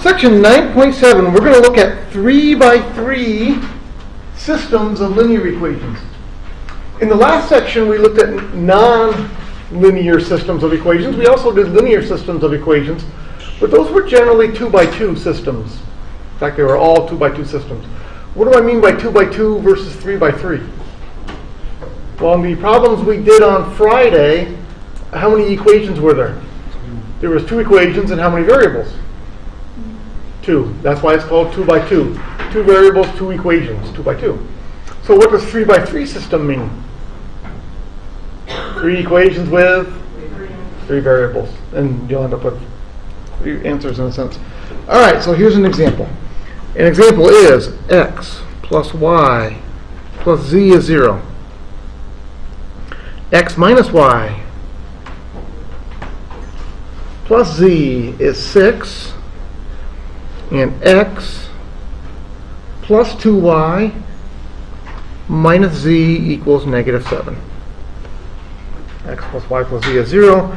Section 9.7, we're going to look at 3 by 3 systems of linear equations. In the last section, we looked at non-linear systems of equations. We also did linear systems of equations, but those were generally 2 by 2 systems. In fact, they were all 2 by 2 systems. What do I mean by 2 by 2 versus 3 by 3? Well, in the problems we did on Friday, how many equations were there? There was 2 equations and how many variables? 2. That's why it's called 2 by 2. 2 variables, 2 equations, 2 by 2. So what does 3 by 3 system mean? 3 equations with 3 variables. And you'll end up with 3 answers in a sense. All right, so here's an example. An example is x plus y plus z is 0. X minus y plus z is 6. And x plus 2y minus z equals negative 7. X plus y plus z is 0.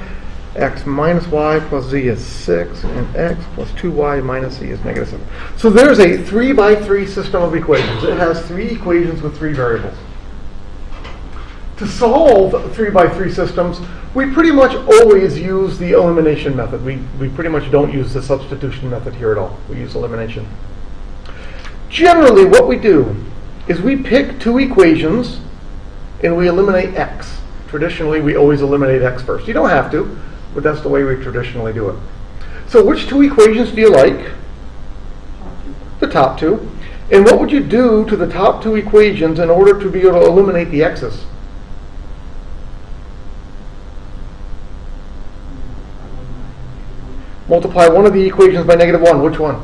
X minus y plus z is 6. And x plus 2y minus z is negative 7. So there's a 3 by 3 system of equations. It has 3 equations with 3 variables. To solve 3 by 3 systems, we pretty much always use the elimination method. We pretty much don't use the substitution method here at all. We use elimination. Generally, what we do is we pick 2 equations and we eliminate x. Traditionally, we always eliminate x first. You don't have to, but that's the way we traditionally do it. So which 2 equations do you like? The top 2. And what would you do to the top 2 equations in order to be able to eliminate the x's? Multiply one of the equations by negative 1. Which one?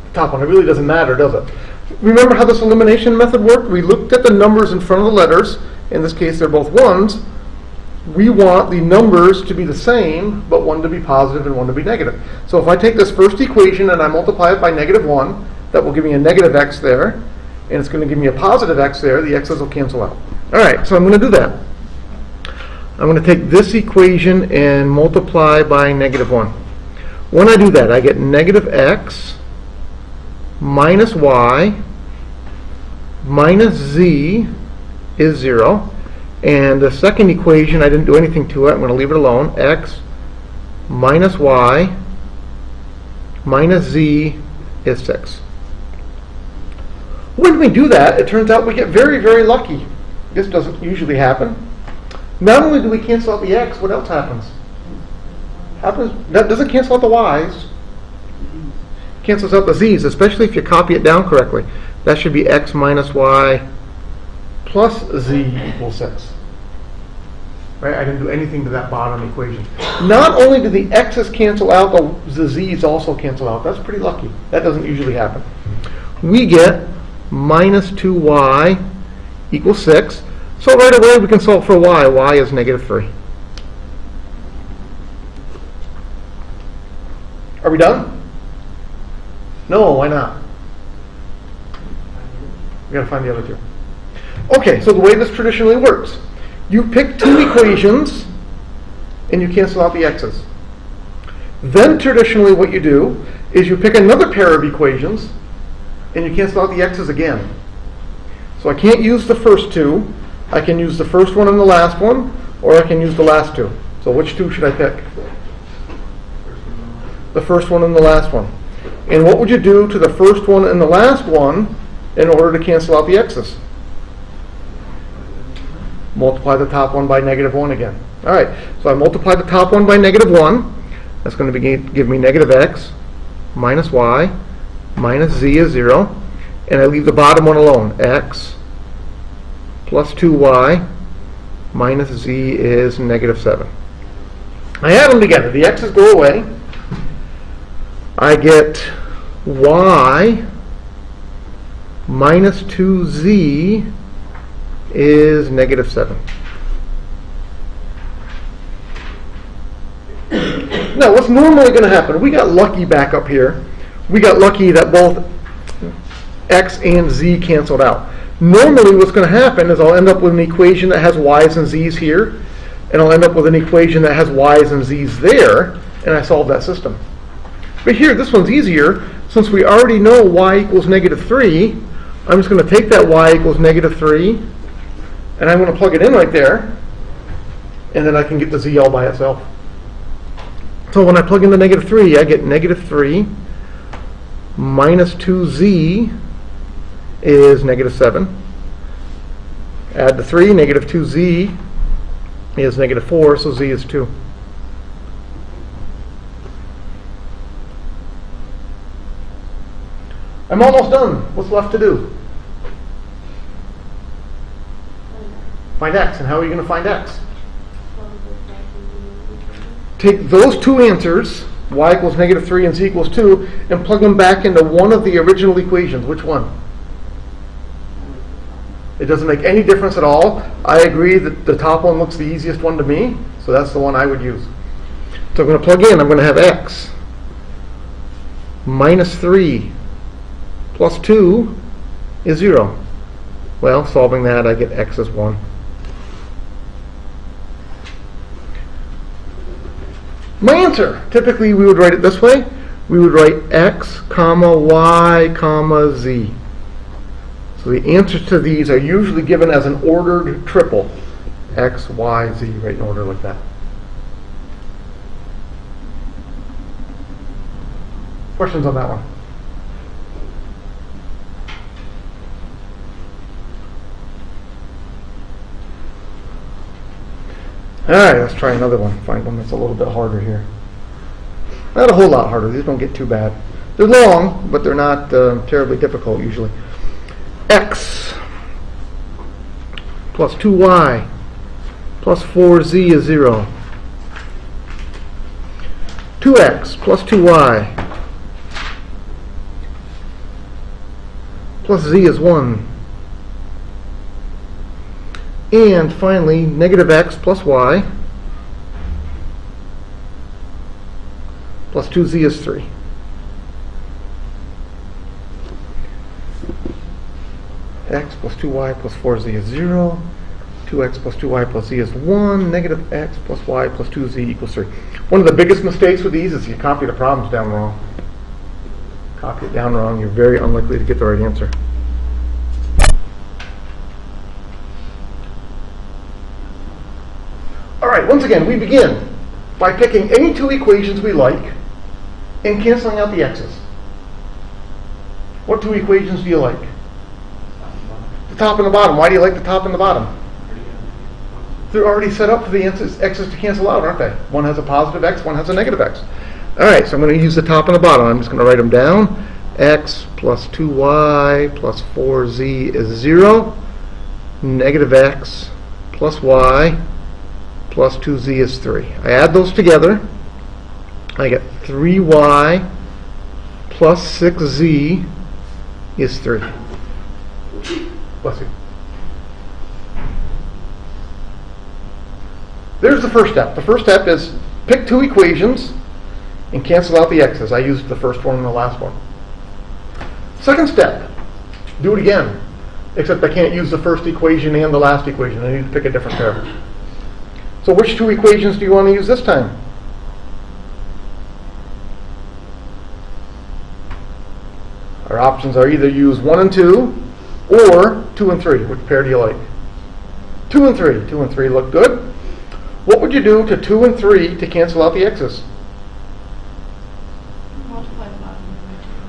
The top one. It really doesn't matter, does it? Remember how this elimination method worked? We looked at the numbers in front of the letters. In this case, they're both 1s. We want the numbers to be the same, but one to be positive and one to be negative. So if I take this first equation and I multiply it by negative 1, that will give me a negative x there, and it's going to give me a positive x there. The x's will cancel out. All right, so I'm going to do that. I'm going to take this equation and multiply by negative 1. When I do that, I get negative x minus y minus z is 0. And the second equation, I didn't do anything to it. I'm going to leave it alone. X minus y minus z is 6. When we do that, it turns out we get very, very lucky. This doesn't usually happen. Not only do we cancel out the x, what else happens? That doesn't cancel out the y's. Cancels out the z's, especially if you copy it down correctly. That should be x minus y plus z equals 6. Right? I didn't do anything to that bottom equation. Not only do the x's cancel out, the z's also cancel out. That's pretty lucky. That doesn't usually happen. We get minus 2y equals 6. So right away we can solve for y. Y is negative 3. Are we done? No, why not? We got to find the other 2. Okay, so the way this traditionally works, you pick 2 equations and you cancel out the x's. Then traditionally what you do is you pick another pair of equations and you cancel out the x's again. So I can't use the first 2. I can use the first one and the last one, or I can use the last 2. So which 2 should I pick? The first one and the last one. And what would you do to the first one and the last one in order to cancel out the x's? Multiply the top one by negative 1 again. All right, so I multiply the top one by negative 1. That's going to give me negative x minus y minus z is 0. And I leave the bottom one alone. X plus 2y minus z is negative 7. I add them together. The x's go away. I get y minus 2z is negative 7. Now, what's normally going to happen? We got lucky back up here. We got lucky that both x and z canceled out. Normally what's going to happen is I'll end up with an equation that has y's and z's here, and I'll end up with an equation that has y's and z's there, and I solve that system. But here, this one's easier. Since we already know y equals -3, I'm just going to take that y equals -3, and I'm going to plug it in right there, and then I can get the z all by itself. So when I plug in the -3, I get -3 minus 2z is -7. Add the 3, -2z is -4, so z is 2. I'm almost done. What's left to do? Find x. And how are you going to find x? Take those two answers, y equals -3 and z equals 2, and plug them back into one of the original equations. Which one? It doesn't make any difference at all. I agree that the top one looks the easiest one to me, so that's the one I would use. So I'm going to plug in. I'm going to have x -3 plus 2 is 0. Well, solving that, I get x is 1. My answer, typically we would write it this way. We would write x, comma, y, comma, z. So the answers to these are usually given as an ordered triple. X, y, z, right in order like that. Questions on that one? Alright, let's try another one. Find one that's a little bit harder here. Not a whole lot harder. These don't get too bad. They're long, but they're not terribly difficult usually. X plus 2y plus 4z is 0. 2x plus 2y plus z is 1. And finally, -x plus y plus 2z is 3. X plus 2y plus 4z is 0. 2x plus 2y plus z is 1. -x plus y plus 2z equals 3. One of the biggest mistakes with these is you copy the problems down wrong. Copy it down wrong, you're very unlikely to get the right answer. Alright, once again, we begin by picking any two equations we like and canceling out the x's. What two equations do you like? The top and the bottom. Why do you like the top and the bottom? They're already set up for the x's to cancel out, aren't they? One has a positive x, one has a negative x. Alright, so I'm going to use the top and the bottom. I'm just going to write them down. X plus 2y plus 4z is 0. -x plus y plus 2z is 3. I add those together. I get 3y plus 6z is 3. Bless you. There's the first step. The first step is pick two equations and cancel out the x's. I used the first one and the last one. Second step, do it again. Except I can't use the first equation and the last equation. I need to pick a different pair. So which two equations do you want to use this time? Our options are either use 1 and 2 or 2 and 3. Which pair do you like? 2 and 3. 2 and 3 look good. What would you do to 2 and 3 to cancel out the x's?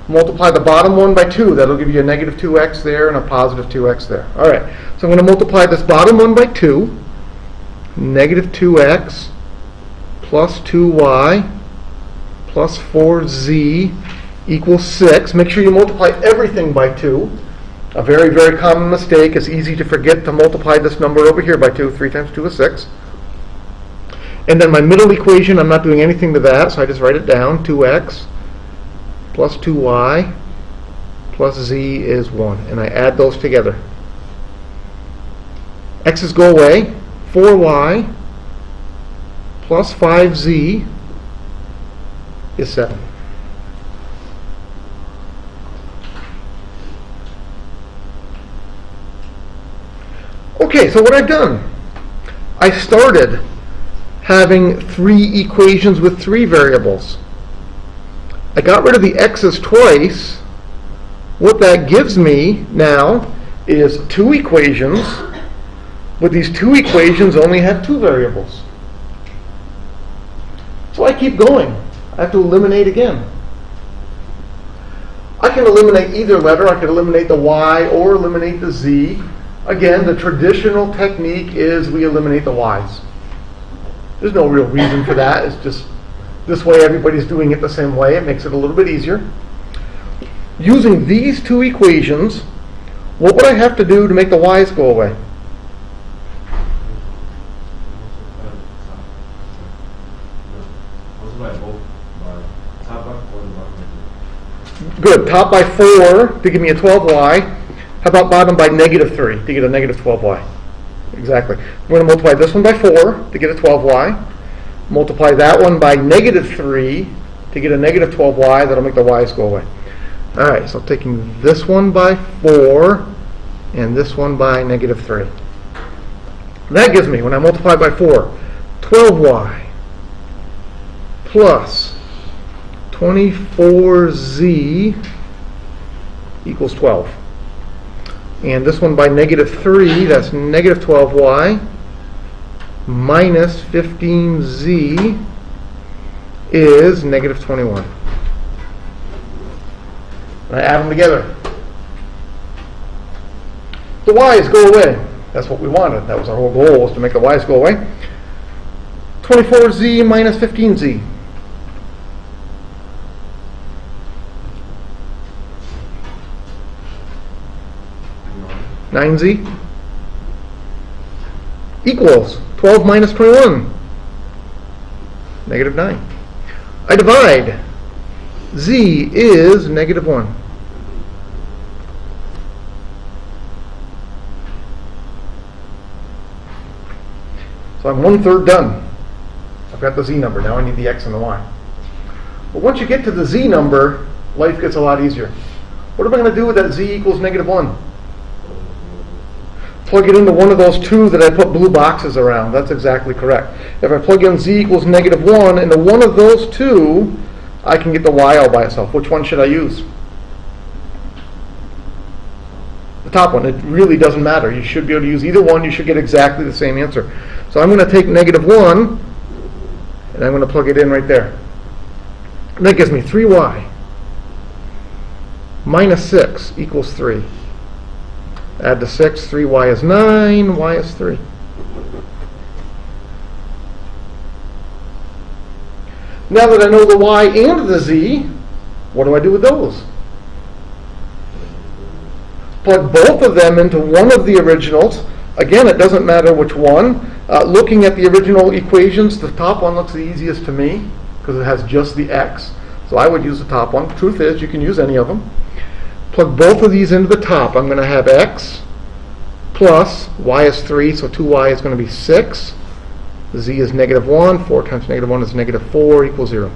Multiply the bottom one by 2. That'll give you a -2x there and a positive 2x there. Alright, so I'm going to multiply this bottom one by 2. -2x plus 2y plus 4z equals 6. Make sure you multiply everything by 2. A very, very common mistake. It's easy to forget to multiply this number over here by 2. 3 times 2 is 6. And then my middle equation, I'm not doing anything to that, so I just write it down. 2x plus 2y plus z is 1. And I add those together. X's go away. 4y plus 5z is 7. Okay, so what I've done, I started having three equations with three variables. I got rid of the x's twice. What that gives me now is two equations, but these two equations only have two variables. So I keep going. I have to eliminate again. I can eliminate either letter. I can eliminate the y or eliminate the z. Again, the traditional technique is we eliminate the y's. There's no real reason for that. It's just this way everybody's doing it the same way. It makes it a little bit easier. Using these two equations, what would I have to do to make the y's go away? Good. Top by 4 to give me a 12y. How about bottom by negative 3 to get a negative 12y? Exactly. We're going to multiply this one by 4 to get a 12y. Multiply that one by negative 3 to get a negative 12y. That'll make the y's go away. All right, so taking this one by 4 and this one by negative 3. That gives me, when I multiply by 4, 12y plus 24z equals 12. And this one by negative 3, that's negative 12y minus 15z is negative 21. And I add them together. The y's go away. That's what we wanted. That was our whole goal, was to make the y's go away. 24z minus 15z. 9z equals 12 minus 21, negative 9. I divide. Z is negative 1. So I'm 1/3 done. I've got the z number. Now I need the x and the y. But once you get to the z number, life gets a lot easier. What am I going to do with that z equals negative 1? Plug it into one of those two that I put blue boxes around. That's exactly correct. If I plug in z equals negative 1 into one of those two, I can get the y all by itself. Which one should I use? The top one. It really doesn't matter. You should be able to use either one. You should get exactly the same answer. So I'm going to take negative 1 and I'm going to plug it in right there. And that gives me 3y minus 6 equals 3. Add the 6, 3y is 9, y is 3. Now that I know the y and the z, what do I do with those? Plug both of them into one of the originals. Again, it doesn't matter which one. Looking at the original equations, the top one looks the easiest to me because it has just the x. So I would use the top one. Truth is, you can use any of them. Plug both of these into the top. I'm going to have x plus y is 3, so 2y is going to be 6. Z is negative 1. 4 times negative 1 is negative 4 equals 0.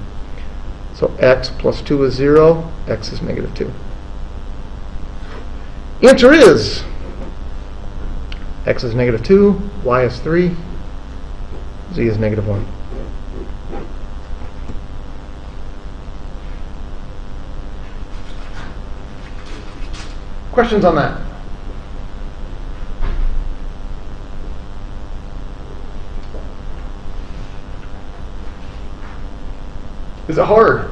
So x plus 2 is 0. X is negative 2. Answer is x is negative 2, y is 3, z is negative 1. Questions on that? Is it hard?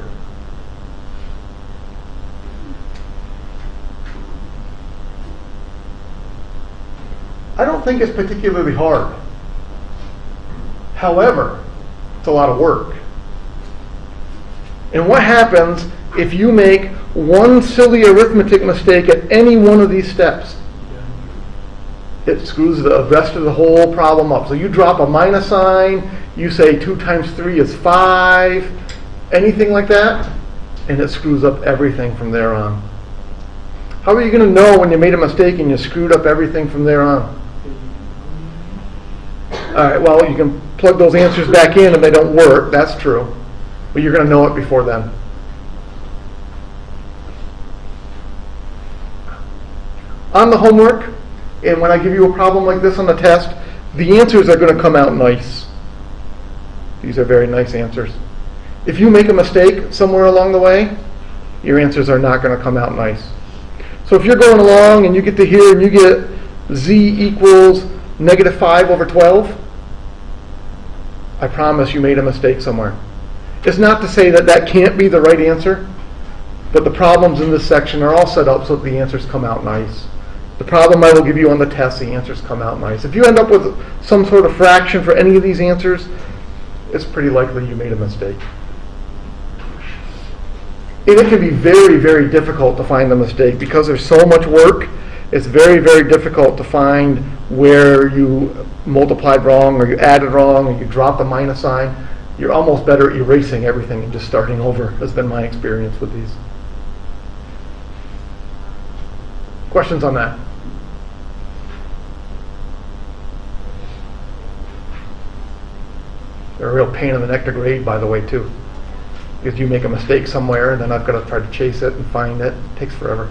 I don't think it's particularly hard. However, it's a lot of work. And what happens if you make one silly arithmetic mistake at any one of these steps? It screws the rest of the whole problem up. So you drop a minus sign, you say 2 times 3 is 5, anything like that, and it screws up everything from there on. How are you going to know when you made a mistake and you screwed up everything from there on? Alright, well, you can plug those answers back in and they don't work, that's true. But you're going to know it before then. On the homework, and when I give you a problem like this on the test, the answers are going to come out nice. These are very nice answers. If you make a mistake somewhere along the way, your answers are not going to come out nice. So if you're going along and you get to here and you get z equals negative 5 over 12, I promise you made a mistake somewhere. It's not to say that that can't be the right answer, but the problems in this section are all set up so that the answers come out nice. The problem I will give you on the test, the answers come out nice. If you end up with some sort of fraction for any of these answers, it's pretty likely you made a mistake. And it can be very, very difficult to find the mistake because there's so much work. It's very, very difficult to find where you multiplied wrong or you added wrong or you dropped the minus sign. You're almost better erasing everything and just starting over, has been my experience with these. Questions on that? They're a real pain in the neck to grade, by the way, too. Because you make a mistake somewhere and then I've got to try to chase it and find it. It takes forever.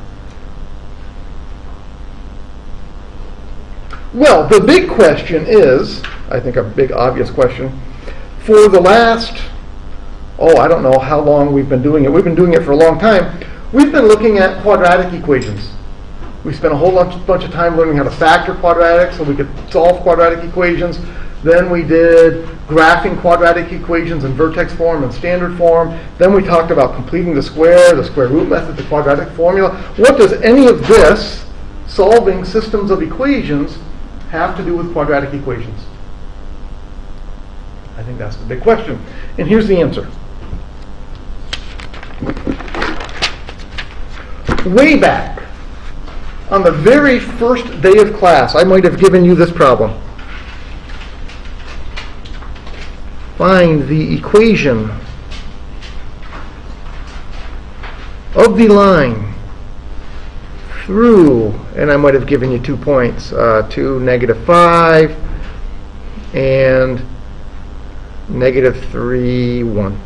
Well, the big question is, I think a big obvious question, for the last, I don't know how long we've been doing it. We've been doing it for a long time. We've been looking at quadratic equations. We spent a whole bunch of time learning how to factor quadratics so we could solve quadratic equations. Then we did graphing quadratic equations in vertex form and standard form. Then we talked about completing the square root method, the quadratic formula. What does any of this, solving systems of equations, have to do with quadratic equations? I think that's the big question. And here's the answer. Way back, on the very first day of class, I might have given you this problem. Find the equation of the line through, and I might have given you 2 points, to negative 5 and negative 3, 1.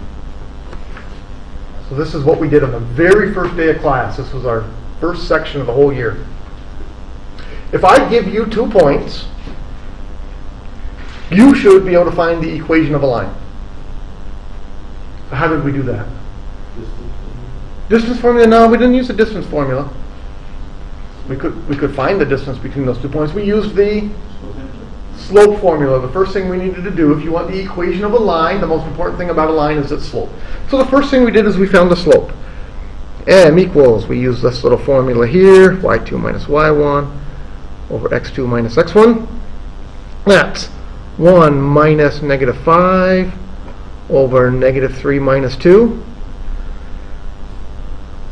So this is what we did on the very first day of class. This was our first section of the whole year. If I give you 2 points, you should be able to find the equation of a line. So how did we do that? Distance formula? No, we didn't use the distance formula. We could find the distance between those 2 points. We used the slope formula. The first thing we needed to do, if you want the equation of a line, the most important thing about a line is its slope. So the first thing we did is we found the slope. M equals, we use this little formula here, y2 minus y1 over x2 minus x1. That's 1 minus negative 5 over negative 3 minus 2.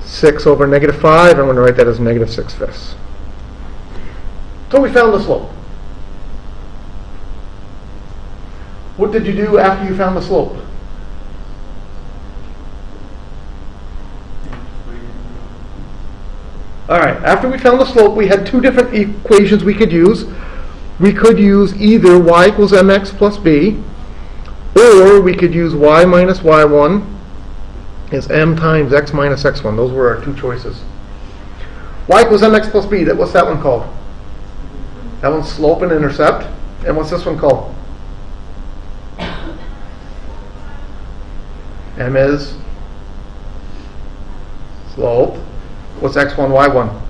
6 over negative 5, I'm going to write that as negative 6/5. So we found the slope. What did you do after you found the slope? All right, after we found the slope, we had 2 different equations we could use. We could use either y equals mx plus b, or we could use y minus y1 is m times x minus x1. Those were our 2 choices. Y equals mx plus b. What's that one called? That one's slope and intercept. And what's this one called? M is slope. What's x1, y1?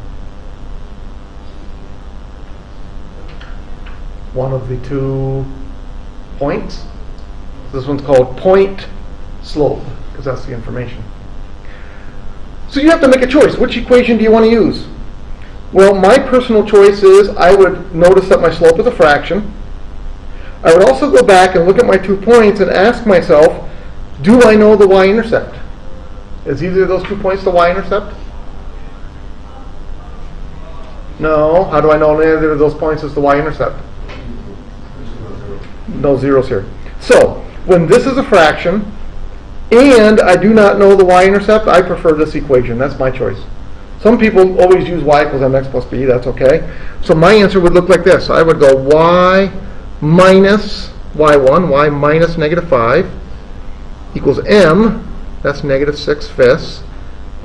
One of the 2 points. This one's called point slope, because that's the information. So you have to make a choice. Which equation do you want to use? Well, my personal choice is I would notice that my slope is a fraction. I would also go back and look at my 2 points and ask myself, do I know the y-intercept? Is either of those 2 points the y-intercept? No. How do I know neither of those points is the y-intercept? No zeros here. So, when this is a fraction, and I do not know the y-intercept, I prefer this equation. That's my choice. Some people always use y equals mx plus b. That's okay. So my answer would look like this. I would go y minus y1, y minus negative 5, equals m, that's negative 6/5,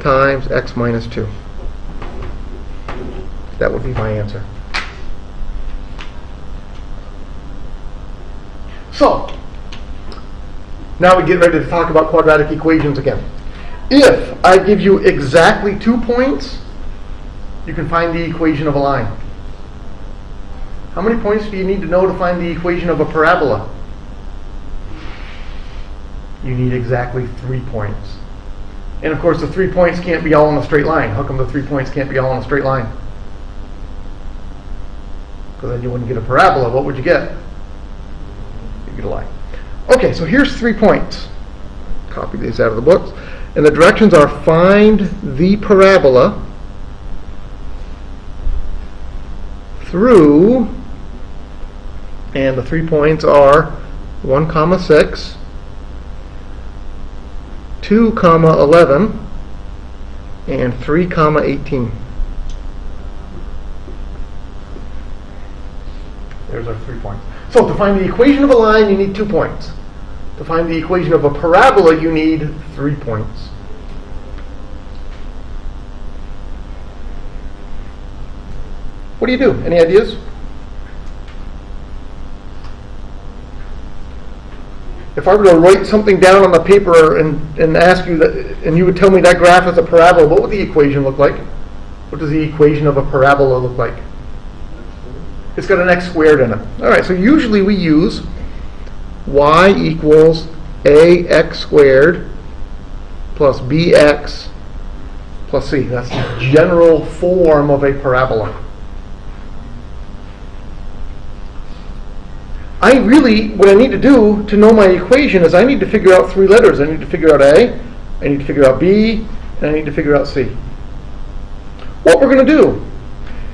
times x minus 2. That would be my answer. So, Now we get ready to talk about quadratic equations again. If I give you exactly 2 points, you can find the equation of a line. How many points do you need to know to find the equation of a parabola? You need exactly 3 points. And of course the 3 points can't be all in a straight line. How come the 3 points can't be all in a straight line? Because then you wouldn't get a parabola. What would you get? You get a line. Okay, so here's 3 points. Copy these out of the books. And the directions are find the parabola through, and the 3 points are 1, 6, 2, 11, and 3, 18. There's our 3 points. So to find the equation of a line, you need 2 points. To find the equation of a parabola, you need 3 points. What do you do? Any ideas? If I were to write something down on the paper and ask you that, and you would tell me that graph is a parabola, what would the equation look like? What does the equation of a parabola look like? It's got an x squared in it. All right, so usually we use y equals ax squared plus bx plus c. That's the general form of a parabola. What I need to do to know my equation is I need to figure out 3 letters. I need to figure out A, I need to figure out B, and I need to figure out C. What we're going to do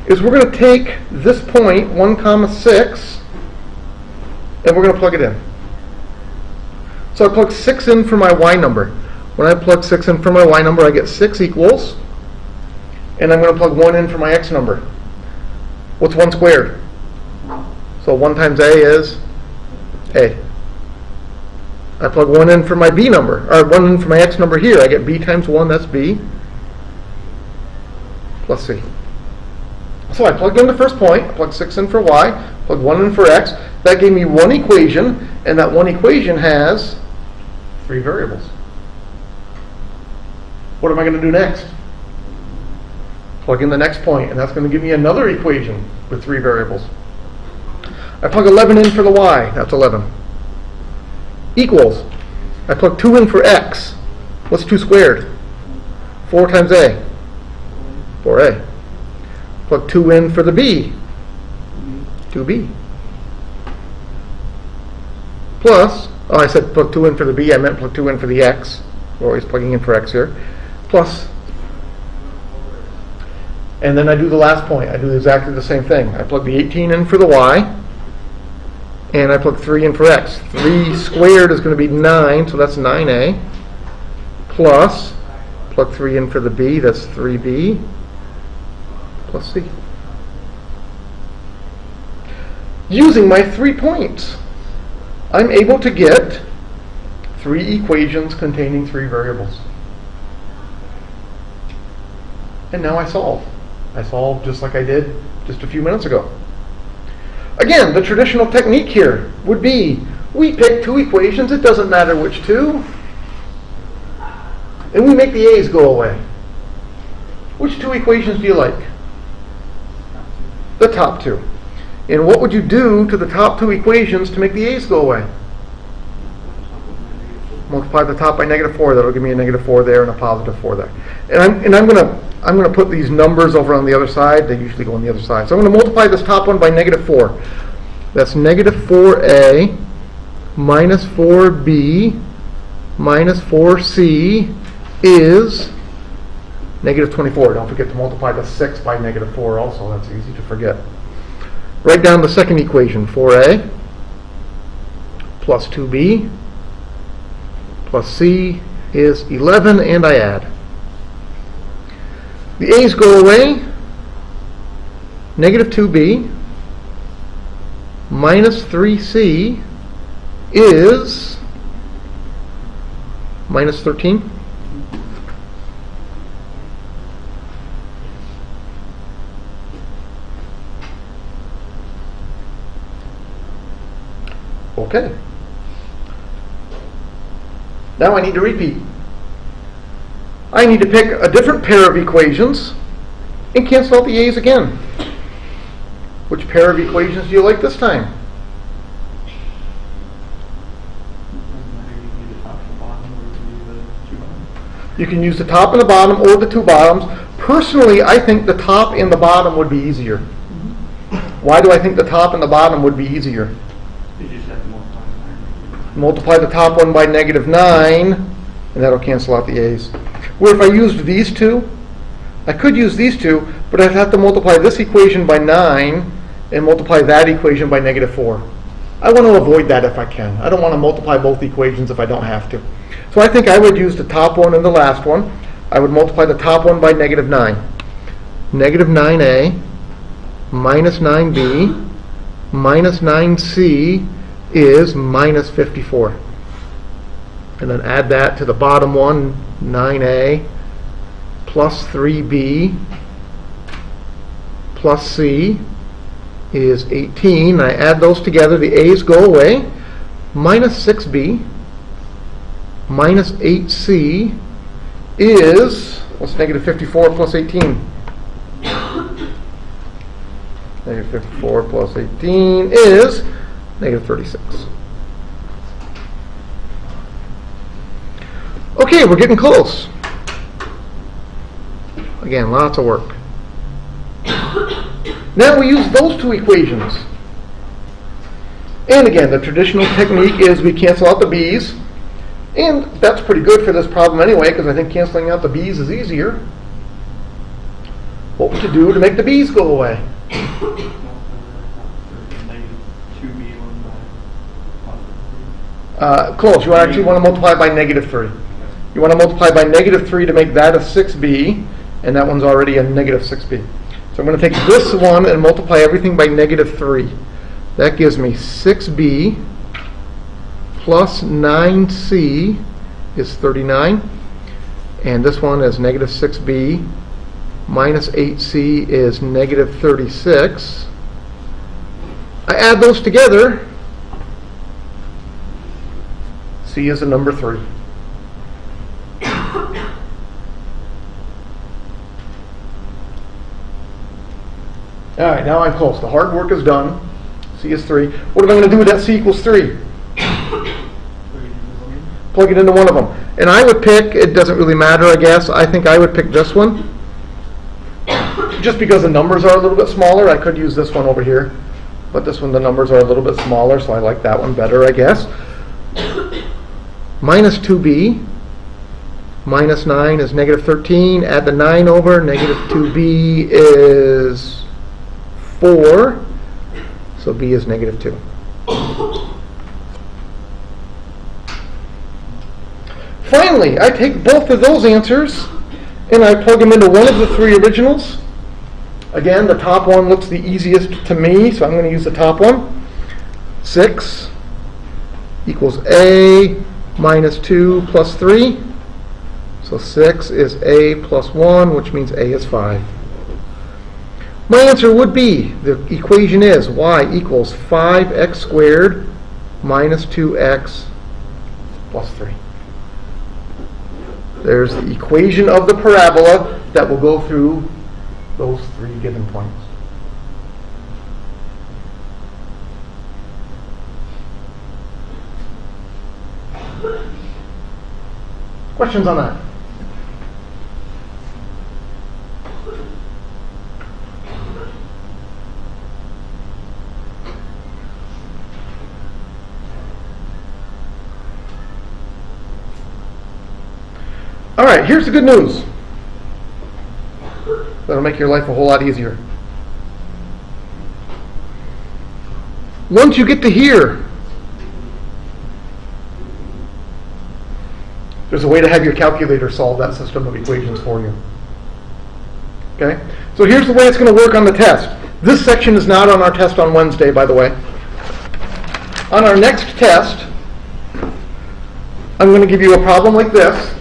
is we're going to take this point, 1, 6, and we're going to plug it in. So I plug 6 in for my y number. When I plug 6 in for my y number, I get 6 equals, and I'm going to plug 1 in for my x number. What's 1 squared? So 1 times A is A. I plug 1 in for my B number, or 1 in for my x number here. I get B times 1, that's B, plus C. So I plugged in the first point, I plugged 6 in for y, plugged 1 in for x. That gave me one equation, and that one equation has 3 variables. What am I going to do next? Plug in the next point, and that's going to give me another equation with 3 variables. I plug 11 in for the y, that's 11. Equals, I plug 2 in for x. What's 2 squared? 4 times a, 4a. Plug 2 in for the b, 2b. Plus, I said plug 2 in for the b, I meant plug 2 in for the x. We're always plugging in for x here. Plus, and then I do the last point. I do exactly the same thing. I plug the 18 in for the y, and I plug 3 in for x. 3 squared is going to be 9, so that's 9a. Plus, plug 3 in for the b, that's 3b, plus c. Using my 3 points, I'm able to get 3 equations containing 3 variables. And now I solve. I solve just like I did just a few minutes ago. Again, the traditional technique here would be, we pick 2 equations, it doesn't matter which 2, and we make the a's go away. Which 2 equations do you like? The top 2. And what would you do to the top 2 equations to make the a's go away? Multiply the top by -4. That'll give me a -4 there and a +4 there. And I'm going to put these numbers over on the other side. They usually go on the other side. So I'm going to multiply this top one by -4. That's -4a minus 4b minus 4c is -24. Don't forget to multiply the 6 by -4 also. That's easy to forget. Write down the second equation. 4a plus 2b plus c is 11, and I add. The a's go away. -2b minus 3c is -13. Okay. Now I need to repeat. I need to pick a different pair of equations and cancel out the a's again. Which pair of equations do you like this time? You can use the top and the bottom or the two bottoms. Personally, I think the top and the bottom would be easier. Why do I think the top and the bottom would be easier? You just have to multiply. Multiply the top one by -9, and that'll cancel out the a's. Where if I used these two, I could use these two, but I'd have to multiply this equation by 9 and multiply that equation by -4. I want to avoid that if I can. I don't want to multiply both equations if I don't have to. So I think I would use the top one and the last one. I would multiply the top one by -9. -9a minus 9b minus 9c is -54. And then add that to the bottom one, 9a plus 3b plus c is 18. I add those together, the a's go away. Minus 6b minus 8c is, what's -54 plus 18? -54 plus 18 is -36. Okay, we're getting close. Again, lots of work. Now we use those two equations. And again, the traditional technique is we cancel out the b's. And that's pretty good for this problem anyway, because I think canceling out the b's is easier. What would you do to make the b's go away? Close. You actually want to multiply by -3. You want to multiply by -3 to make that a 6b, and that one's already a -6b. So I'm going to take this one and multiply everything by -3. That gives me 6b plus 9c is 39. And this one is -6b minus 8c is -36. I add those together. C is a number 3. All right, now I'm close. The hard work is done. C is 3. What am I going to do with that C equals 3? Plug it into one of them. And I would pick, it doesn't really matter, I guess. I think I would pick this one. Just because the numbers are a little bit smaller, I could use this one over here. But this one, the numbers are a little bit smaller, so I like that one better, I guess. Minus 2b minus 9 is -13. Add the 9 over. -2b is 4. So b is -2. Finally, I take both of those answers and I plug them into one of the 3 originals. Again, the top one looks the easiest to me, so I'm going to use the top one. 6 equals a minus 2 plus 3. So 6 is a plus 1, which means a is 5. My answer would be, the equation is y equals 5x squared minus 2x plus 3. There's the equation of the parabola that will go through those 3 given points. Questions on that? All right, here's the good news. That'll make your life a whole lot easier. Once you get to here, there's a way to have your calculator solve that system of equations for you. Okay? So here's the way it's going to work on the test. This section is not on our test on Wednesday, by the way. On our next test, I'm going to give you a problem like this,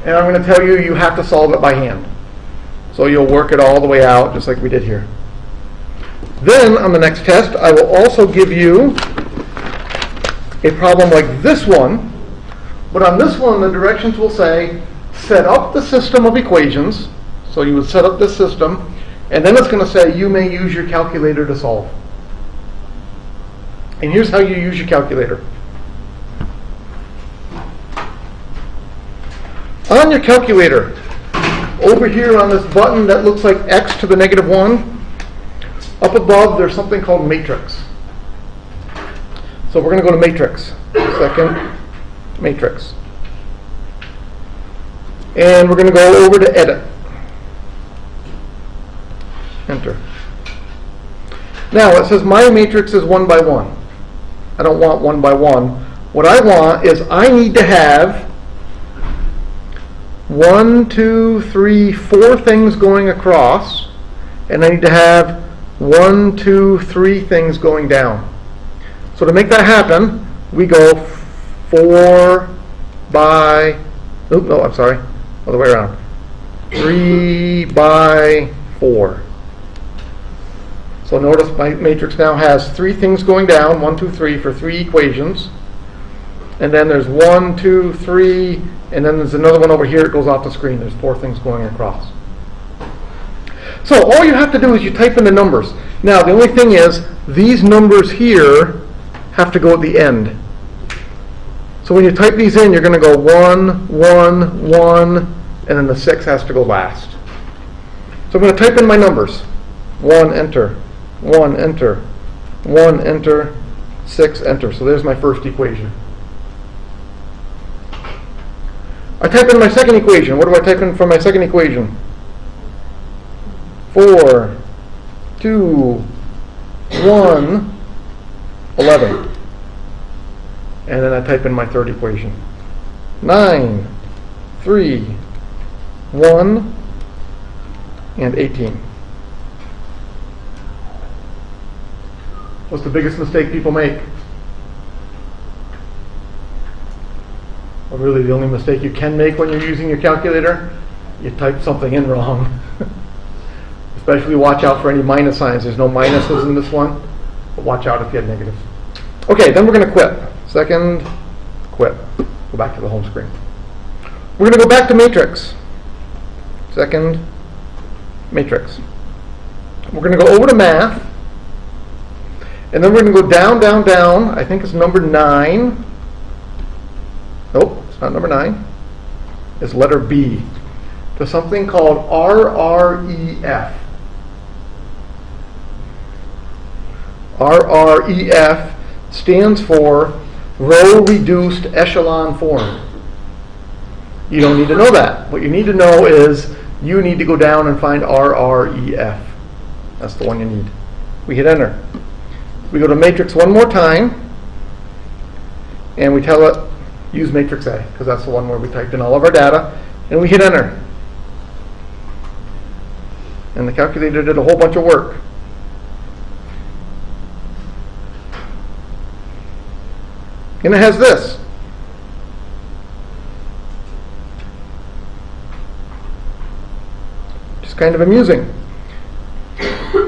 and I'm going to tell you have to solve it by hand. So you'll work it all the way out, just like we did here. Then, on the next test, I will also give you a problem like this one, But on this one, the directions will say, set up the system of equations. So you would set up this system, and then it's going to say, you may use your calculator to solve. And here's how you use your calculator. On your calculator, over here on this button that looks like x to the negative 1, up above there's something called matrix. So we're going to go to matrix. Second, matrix. And we're going to go over to edit. Enter. Now it says my matrix is 1 by 1. I don't want 1 by 1. What I want is I need to have 1, 2, 3, 4 things going across, and I need to have 1, 2, 3 things going down. So to make that happen, we go 4 by, other way around. 3 by 4. So notice my matrix now has 3 things going down, 1, 2, 3 for 3 equations. And then there's 1, 2, 3, and then there's another one over here. It goes off the screen. There's 4 things going across. So all you have to do is you type in the numbers. Now the only thing is these numbers here have to go at the end. So when you type these in, you're going to go 1, 1, 1, and then the 6 has to go last. So I'm going to type in my numbers. 1, enter. 1, enter. 1, enter. 6, enter. So there's my first equation. I type in my second equation. What do I type in for my second equation? 4, 2, 1, 11. And then I type in my third equation. 9, 3, 1, and 18. What's the biggest mistake people make? Well, really the only mistake you can make when you're using your calculator, you type something in wrong. Especially watch out for any minus signs. There's no minuses in this one, but watch out if you have negatives. Okay, then we're going to quit. Second, quit. Go back to the home screen. We're going to go back to matrix. Second, matrix. We're going to go over to math. And then we're going to go down, down, down. I think it's number 9. Nope, it's not number 9. It's letter B. To something called RREF. RREF stands for row reduced echelon form. You don't need to know that. What you need to know is you need to go down and find RREF. That's the one you need. We hit enter. We go to matrix one more time, and we tell it use matrix A, because that's the one where we typed in all of our data, and we hit enter. And the calculator did a whole bunch of work. And it has this. Just kind of amusing.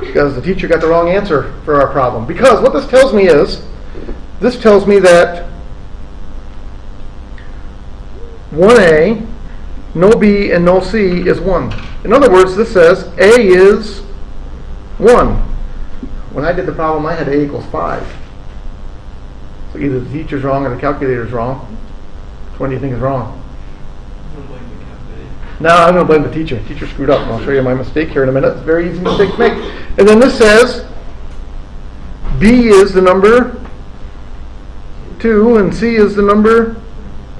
Because the teacher got the wrong answer for our problem. Because what this tells me is, this tells me that 1A, no B, and no C is 1. In other words, this says A is 1. When I did the problem, I had A equals 5. So either the teacher's wrong or the calculator's wrong. Which one do you think is wrong? No, I'm going to blame the teacher. The teacher screwed up. And I'll show you my mistake here in a minute. It's a very easy mistake to make. And then this says B is the number 2 and C is the number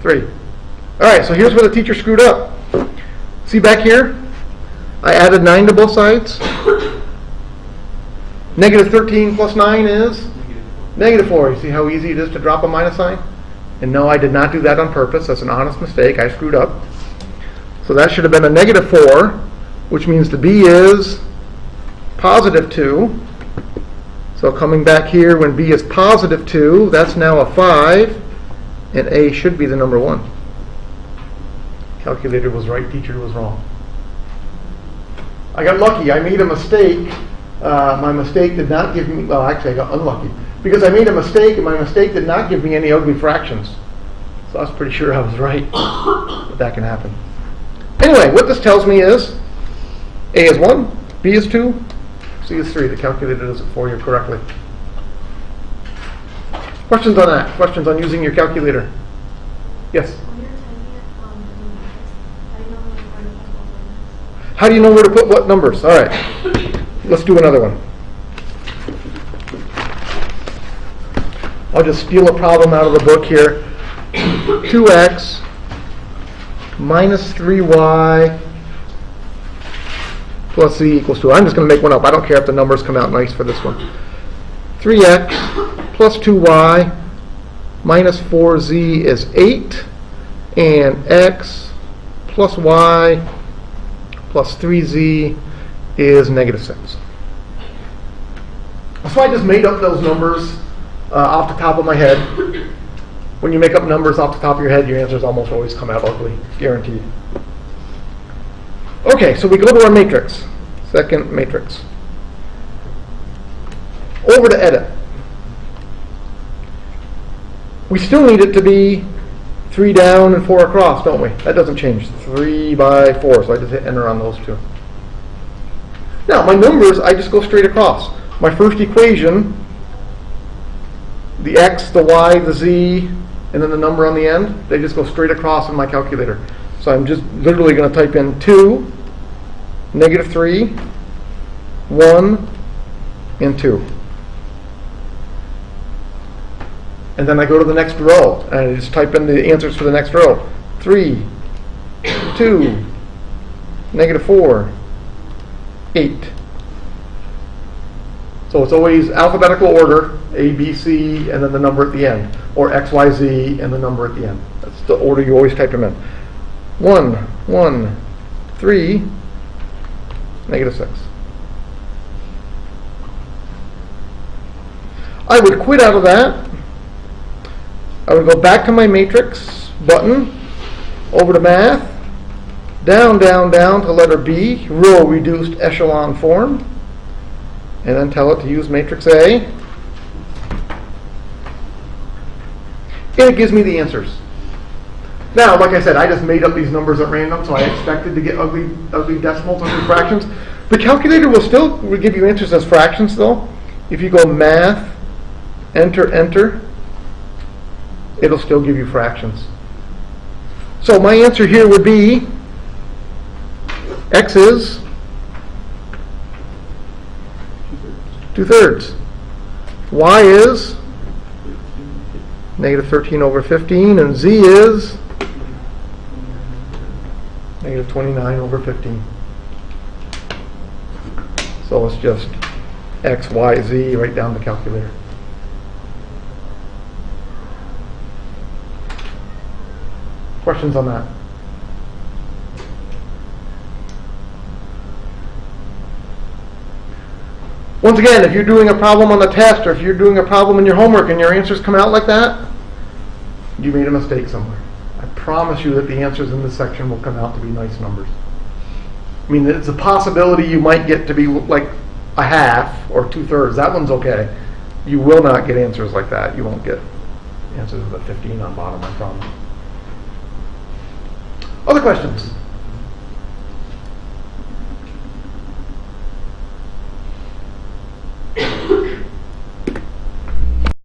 3. Alright, so here's where the teacher screwed up. See back here? I added 9 to both sides. Negative 13 plus 9 is? Negative 4. You see how easy it is to drop a minus sign? And no, I did not do that on purpose. That's an honest mistake. I screwed up. So that should have been a negative 4, which means the B is positive 2. So coming back here, when B is positive 2, that's now a 5, and A should be the number 1. Calculator was right, teacher was wrong. I got lucky. I made a mistake. My mistake did not give me, well, actually I got unlucky. Because I made a mistake, and my mistake did not give me any ugly fractions. So I was pretty sure I was right, but that can happen. Anyway, what this tells me is A is 1, B is 2, C is 3. The calculator does it for you correctly. Questions on that? Questions on using your calculator? Yes? When you're typing it from the numbers, How do you know where to put what numbers? All right, let's do another one. I'll just steal a problem out of the book here. 2x minus 3y plus z equals 2. I'm just going to make one up. I don't care if the numbers come out nice for this one. 3x plus 2y minus 4z is 8, and x plus y plus 3z is negative 6. So I just made up those numbers off the top of my head. When you make up numbers off the top of your head, your answers almost always come out ugly, guaranteed. Okay, so we go to our matrix, second matrix. Over to edit. We still need it to be 3 down and 4 across, don't we? That doesn't change. 3 by 4, so I just hit enter on those two. Now, my numbers, I just go straight across. My first equation, the x, the y, the z, and then the number on the end, they just go straight across in my calculator. So I'm just literally going to type in 2, negative 3, 1, and 2. And then I go to the next row, and I just type in the answers for the next row. 3, 2, negative 4, 8. So it's always alphabetical order, A, B, C, and then the number at the end. Or X, Y, Z, and the number at the end. That's the order you always type them in. 1, 1, 3, negative 6. I would quit out of that. I would go back to my matrix button, over to math, down, down, down to letter B, row reduced echelon form, and then tell it to use matrix A. And it gives me the answers. Now, like I said, I just made up these numbers at random, so I expected to get ugly decimals, ugly fractions. The calculator will still give you answers as fractions, though. If you go math, enter, enter, it'll still give you fractions. So my answer here would be x is 2/3. Y is negative 13 over 15, and z is negative 29 over 15. So it's just x, y, z right down the calculator. Questions on that? Once again, if you're doing a problem on the test, or if you're doing a problem in your homework and your answers come out like that, you made a mistake somewhere. I promise you that the answers in this section will come out to be nice numbers. I mean, it's a possibility you might get to be like a half or 2/3. That one's okay. You will not get answers like that. You won't get answers with a 15 on bottom, I promise. Other questions?